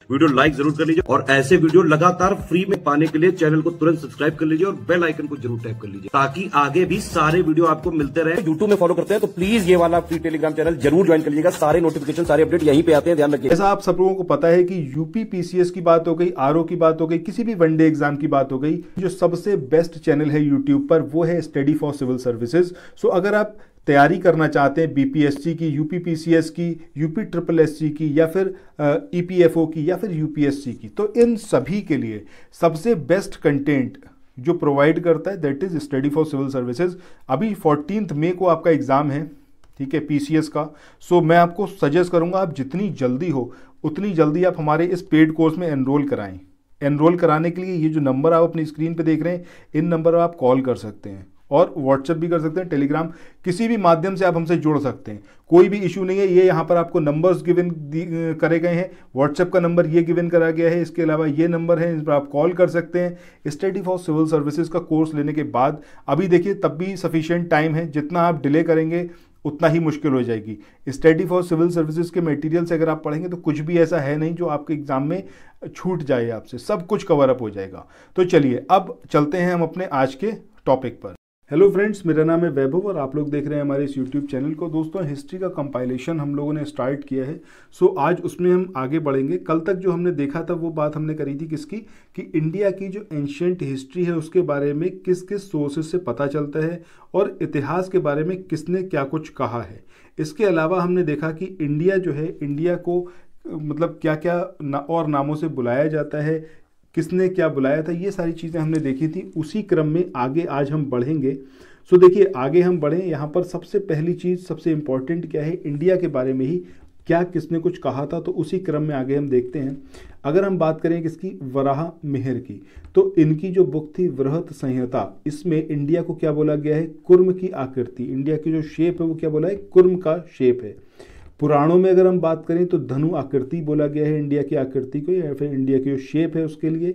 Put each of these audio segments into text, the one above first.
Video like जरूर कर लीजिए और ऐसे वीडियो लगातार फ्री में पाने के लिए चैनल को तुरंत सब्सक्राइब कर लीजिए और बेल आइकन को जरूर टैप कर लीजिए ताकि आगे भी सारे वीडियो आपको मिलते रहे। यूट्यूब में फॉलो करते हैं तो प्लीज ये वाला फ्री टेलीग्राम चैनल जरूर ज्वाइन कर लीजिएगा। सारे नोटिफिकेशन सारे अपडेट यहीं पे आते हैं, ध्यान रखिए। ऐसा आप सब लोगों को पता है कि यूपी पीसीएस की बात हो गई, आरओ की बात हो गई, किसी भी वनडे एग्जाम की बात हो गई, जो सबसे बेस्ट चैनल है यूट्यूब पर वो है स्टडी फॉर सिविल सर्विसेज। सो अगर आप तैयारी करना चाहते हैं बीपीएससी की, यूपी पीसीएस की, यूपी ट्रिपल एससी की या फिर ईपीएफओ की या फिर यूपीएससी की, तो इन सभी के लिए सबसे बेस्ट कंटेंट जो प्रोवाइड करता है that is study for civil services. अभी 14 मई को आपका एग्जाम है, ठीक है, पीसीएस का। सो मैं आपको सजेस्ट करूंगा आप जितनी जल्दी हो उतनी जल्दी आप हमारे इस पेड कोर्स में एनरोल कराएं। एनरोल कराने के लिए ये जो नंबर आप अपनी स्क्रीन पे देख रहे हैं, इन नंबर पर आप कॉल कर सकते हैं और व्हाट्सएप भी कर सकते हैं, टेलीग्राम, किसी भी माध्यम से आप हमसे जुड़ सकते हैं, कोई भी इशू नहीं है। ये यहाँ पर आपको नंबर्स गिवन करे गए हैं, व्हाट्सएप का नंबर ये गिवन करा गया है, इसके अलावा ये नंबर है, इस पर आप कॉल कर सकते हैं। स्टडी फॉर सिविल सर्विसेज का कोर्स लेने के बाद अभी देखिए तब भी सफिशिएंट टाइम है, जितना आप डिले करेंगे उतना ही मुश्किल हो जाएगी। स्टडी फॉर सिविल सर्विसेज के मटेरियल से अगर आप पढ़ेंगे तो कुछ भी ऐसा है नहीं जो आपके एग्जाम में छूट जाए, आपसे सब कुछ कवर अप हो जाएगा। तो चलिए अब चलते हैं हम अपने आज के टॉपिक पर। हेलो फ्रेंड्स, मेरा नाम है वैभव और आप लोग देख रहे हैं हमारे इस यूट्यूब चैनल को। दोस्तों, हिस्ट्री का कंपाइलेशन हम लोगों ने स्टार्ट किया है। सो आज उसमें हम आगे बढ़ेंगे। कल तक जो हमने देखा था वो बात हमने करी थी किसकी, कि इंडिया की जो एंशिएंट हिस्ट्री है उसके बारे में किस किस सोर्सेज से पता चलता है और इतिहास के बारे में किसने क्या कुछ कहा है। इसके अलावा हमने देखा कि इंडिया जो है, इंडिया को मतलब क्या क्या और नामों से बुलाया जाता है, किसने क्या बुलाया था, ये सारी चीज़ें हमने देखी थी। उसी क्रम में आगे आज हम बढ़ेंगे। सो देखिए, आगे हम बढ़ें, यहाँ पर सबसे पहली चीज़ सबसे इम्पॉर्टेंट क्या है, इंडिया के बारे में ही क्या किसने कुछ कहा था, तो उसी क्रम में आगे हम देखते हैं। अगर हम बात करें किसकी, वराह मिहिर की, तो इनकी जो बुक थी वृहत संहिता, इसमें इंडिया को क्या बोला गया है, कुर्म की आकृति, इंडिया की जो शेप है वो क्या बोला है, कुर्म का शेप है। पुराणों में अगर हम बात करें तो धनु आकृति बोला गया है इंडिया की आकृति को, या फिर इंडिया की जो शेप है उसके लिए।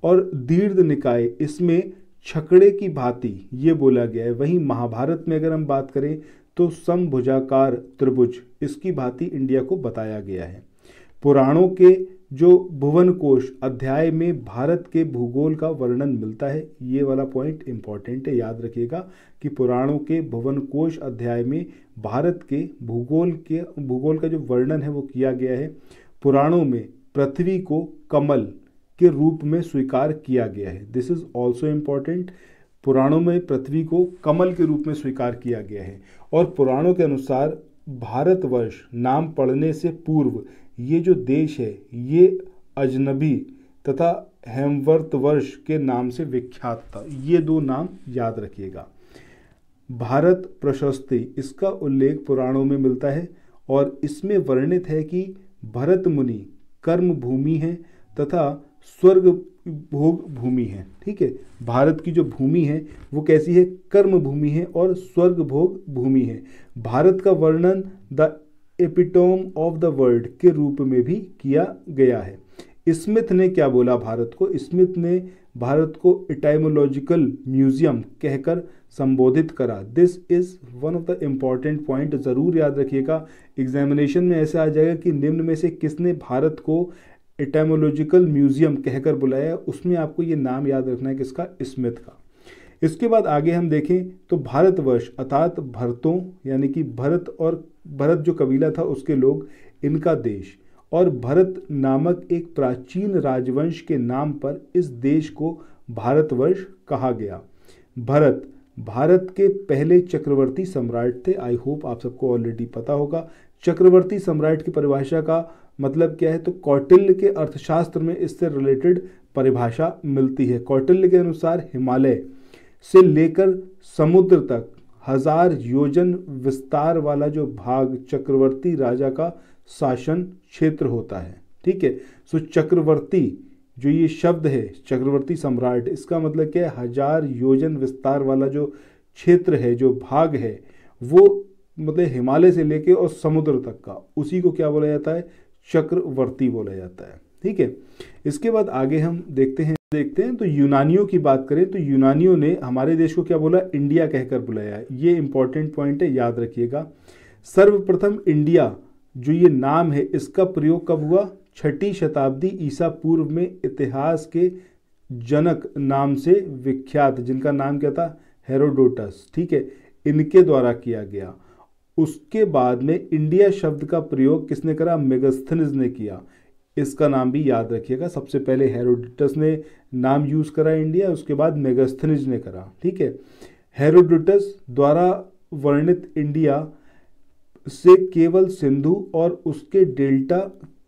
और दीर्घ निकाय, इसमें छकड़े की भांति ये बोला गया है। वहीं महाभारत में अगर हम बात करें तो समभुजाकार त्रिभुज, इसकी भांति इंडिया को बताया गया है। पुराणों के जो भुवन कोश अध्याय में भारत के भूगोल का वर्णन मिलता है, ये वाला पॉइंट इंपॉर्टेंट है, याद रखिएगा कि पुराणों के भुवन कोश अध्याय में भारत के भूगोल का जो वर्णन है वो किया गया है। पुराणों में पृथ्वी को कमल के रूप में स्वीकार किया गया है, दिस इज ऑल्सो इम्पॉर्टेंट। पुराणों में पृथ्वी को कमल के रूप में स्वीकार किया गया है। और पुराणों के अनुसार भारतवर्ष नाम पढ़ने से पूर्व ये जो देश है ये अजनबी तथा हेमवर्त वर्ष के नाम से विख्यात था। ये दो नाम याद रखिएगा। भारत प्रशस्ति, इसका उल्लेख पुराणों में मिलता है और इसमें वर्णित है कि भरत मुनि कर्म भूमि है तथा स्वर्ग भोग भूमि है। ठीक है, भारत की जो भूमि है वो कैसी है, कर्म भूमि है और स्वर्ग भोग भूमि है। भारत का वर्णन the epitome of the world के रूप में भी किया गया है। स्मिथ ने क्या बोला भारत को, स्मिथ ने भारत को एटाइमोलॉजिकल म्यूजियम कहकर संबोधित करा। This is one of the important point, जरूर याद रखिएगा। एग्जामिनेशन में ऐसा आ जाएगा कि निम्न में से किसने भारत को एटाइमोलॉजिकल म्यूजियम कहकर बुलाया, उसमें आपको ये नाम याद रखना है किसका, स्मिथ का। इसके बाद आगे हम देखें तो भारतवर्ष अर्थात भरतों यानी कि भरत जो कबीला था उसके लोग, इनका देश, और भरत नामक एक प्राचीन राजवंश के नाम पर इस देश को भारतवर्ष कहा गया। भरत भारत के पहले चक्रवर्ती सम्राट थे। आई होप आप सबको ऑलरेडी पता होगा। चक्रवर्ती सम्राट की परिभाषा का मतलब क्या है, तो कौटिल्य के अर्थशास्त्र में इससे रिलेटेड परिभाषा मिलती है। कौटिल्य के अनुसार हिमालय से लेकर समुद्र तक 1000 योजन विस्तार वाला जो भाग चक्रवर्ती राजा का शासन क्षेत्र होता है। ठीक है, सो चक्रवर्ती जो ये शब्द है, चक्रवर्ती सम्राट, इसका मतलब क्या है, 1000 योजन विस्तार वाला जो क्षेत्र है, जो भाग है, वो मतलब हिमालय से लेके और समुद्र तक का, उसी को क्या बोला जाता है, चक्रवर्ती बोला जाता है। ठीक है, इसके बाद आगे हम देखते हैं तो यूनानियों की बात करें तो यूनानियों ने हमारे देश को क्या बोला, इंडिया कहकर बुलाया है। ये इंपॉर्टेंट पॉइंट है, याद रखिएगा। सर्वप्रथम इंडिया जो ये नाम है इसका प्रयोग कब हुआ, 6ठी शताब्दी ईसा पूर्व में इतिहास के जनक नाम से विख्यात, जिनका नाम क्या था, हेरोडोटस, ठीक है, इनके द्वारा किया गया। उसके बाद में इंडिया शब्द का प्रयोग किसने करा, मेगास्थनीज ने किया। इसका नाम भी याद रखिएगा, सबसे पहले हेरोडोटस ने नाम यूज करा इंडिया, उसके बाद मेगास्थनीज ने करा, ठीक है। हेरोडोटस द्वारा वर्णित इंडिया से केवल सिंधु और उसके डेल्टा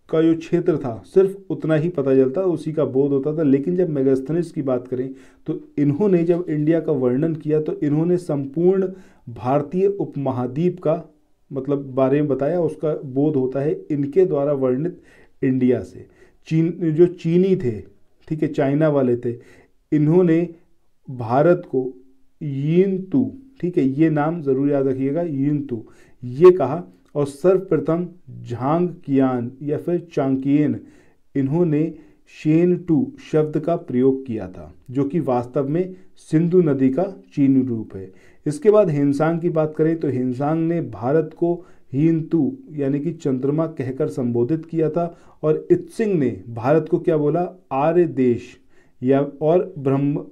का जो क्षेत्र था सिर्फ उतना ही पता चलता, उसी का बोध होता था। लेकिन जब मेगास्थनीज की बात करें तो इन्होंने जब इंडिया का वर्णन किया तो इन्होंने संपूर्ण भारतीय उपमहाद्वीप का मतलब बारे में बताया, उसका बोध होता है इनके द्वारा वर्णित इंडिया से। जो चीनी थे, ठीक है, चाइना वाले थे, इन्होंने भारत को यीनतू, ठीक है, ये नाम जरूर याद रखिएगा, यीनतू ये कहा। और सर्वप्रथम झांग कियान या फिर चांकियन, इन्होंने शेन टू शब्द का प्रयोग किया था, जो कि वास्तव में सिंधु नदी का चीनी रूप है। इसके बाद हिंसांग की बात करें तो हिंसांग ने भारत को हीनतू यानी कि चंद्रमा कहकर संबोधित किया था। और इत्सिंग ने भारत को क्या बोला, आर्य देश या और ब्रह्म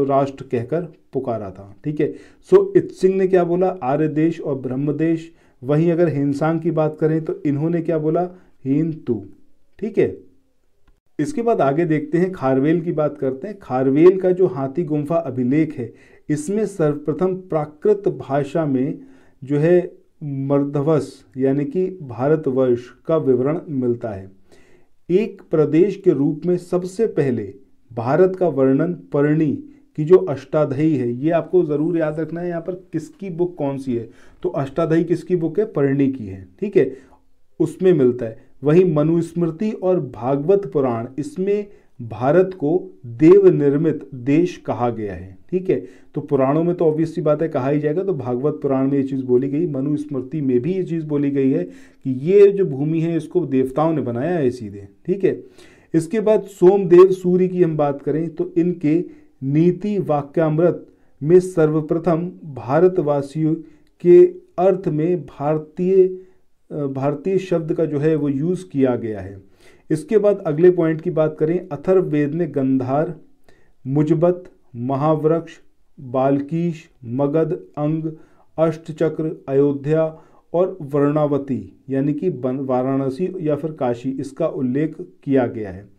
राष्ट्र कहकर पुकारा था, ठीक है। सो इत्सिंग ने क्या बोला, आर्य देश और ब्रह्म देश। वहीं अगर हिंसांग की बात करें तो इन्होंने क्या बोला, हीनतू, ठीक है। इसके बाद आगे देखते हैं, खारवेल की बात करते हैं। खारवेल का जो हाथी गुम्फा अभिलेख है, इसमें सर्वप्रथम प्राकृत भाषा में जो है मर्धवस यानी कि भारतवर्ष का विवरण मिलता है। एक प्रदेश के रूप में सबसे पहले भारत का वर्णन परणी की जो अष्टाध्यायी है, ये आपको जरूर याद रखना है, यहाँ पर किसकी बुक कौन सी है, तो अष्टाध्यायी किसकी बुक है, परणी की है, ठीक है, उसमें मिलता है। वहीं मनुस्मृति और भागवत पुराण, इसमें भारत को देव निर्मित देश कहा गया है, ठीक है। तो पुराणों में तो ऑब्वियस सी बात है कहा ही जाएगा, तो भागवत पुराण में ये चीज़ बोली गई, मनुस्मृति में भी ये चीज़ बोली गई है कि ये जो भूमि है इसको देवताओं ने बनाया है सीधे, ठीक है। इसके बाद सोमदेव सूर्य की हम बात करें तो इनके नीति वाक्यामृत में सर्वप्रथम भारतवासियों के अर्थ में भारतीय शब्द का जो है वो यूज किया गया है। इसके बाद अगले पॉइंट की बात करें, अथर्ववेद में गंधार, मुजबत, महावृक्ष, बालकीश, मगध, अंग, अष्टचक्र, अयोध्या और वर्णावती यानी कि वाराणसी या फिर काशी, इसका उल्लेख किया गया है।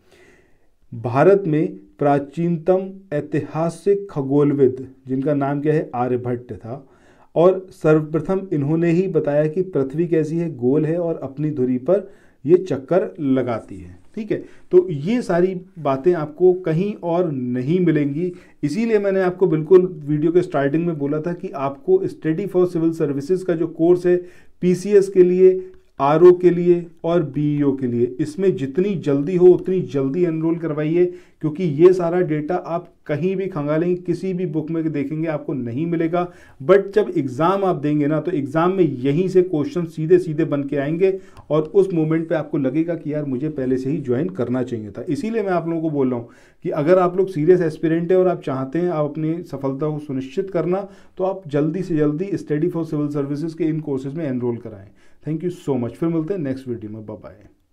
भारत में प्राचीनतम ऐतिहासिक खगोलविद जिनका नाम क्या है, आर्यभट्ट था। और सर्वप्रथम इन्होंने ही बताया कि पृथ्वी कैसी है, गोल है और अपनी धुरी पर ये चक्कर लगाती है, ठीक है। तो ये सारी बातें आपको कहीं और नहीं मिलेंगी, इसीलिए मैंने आपको बिल्कुल वीडियो के स्टार्टिंग में बोला था कि आपको स्टडी फॉर सिविल सर्विसेज का जो कोर्स है पीसीएस के लिए, आरओ के लिए और बीईओ के लिए, इसमें जितनी जल्दी हो उतनी जल्दी एनरोल करवाइए, क्योंकि ये सारा डेटा आप कहीं भी खंगालेंगे, किसी भी बुक में देखेंगे आपको नहीं मिलेगा। बट जब एग्जाम आप देंगे ना, तो एग्जाम में यहीं से क्वेश्चन सीधे सीधे बन के आएंगे और उस मोमेंट पे आपको लगेगा कि यार मुझे पहले से ही ज्वाइन करना चाहिए था। इसीलिए मैं आप लोगों को बोल रहा हूँ कि अगर आप लोग सीरियस एस्पिरेंट है और आप चाहते हैं आप अपनी सफलता को सुनिश्चित करना, तो आप जल्दी से जल्दी स्टडी फॉर सिविल सर्विसेज के इन कोर्सेज में एनरोल कराएं। Thank you so much. फिर मिलते हैं नेक्स्ट वीडियो में, बाय बाय।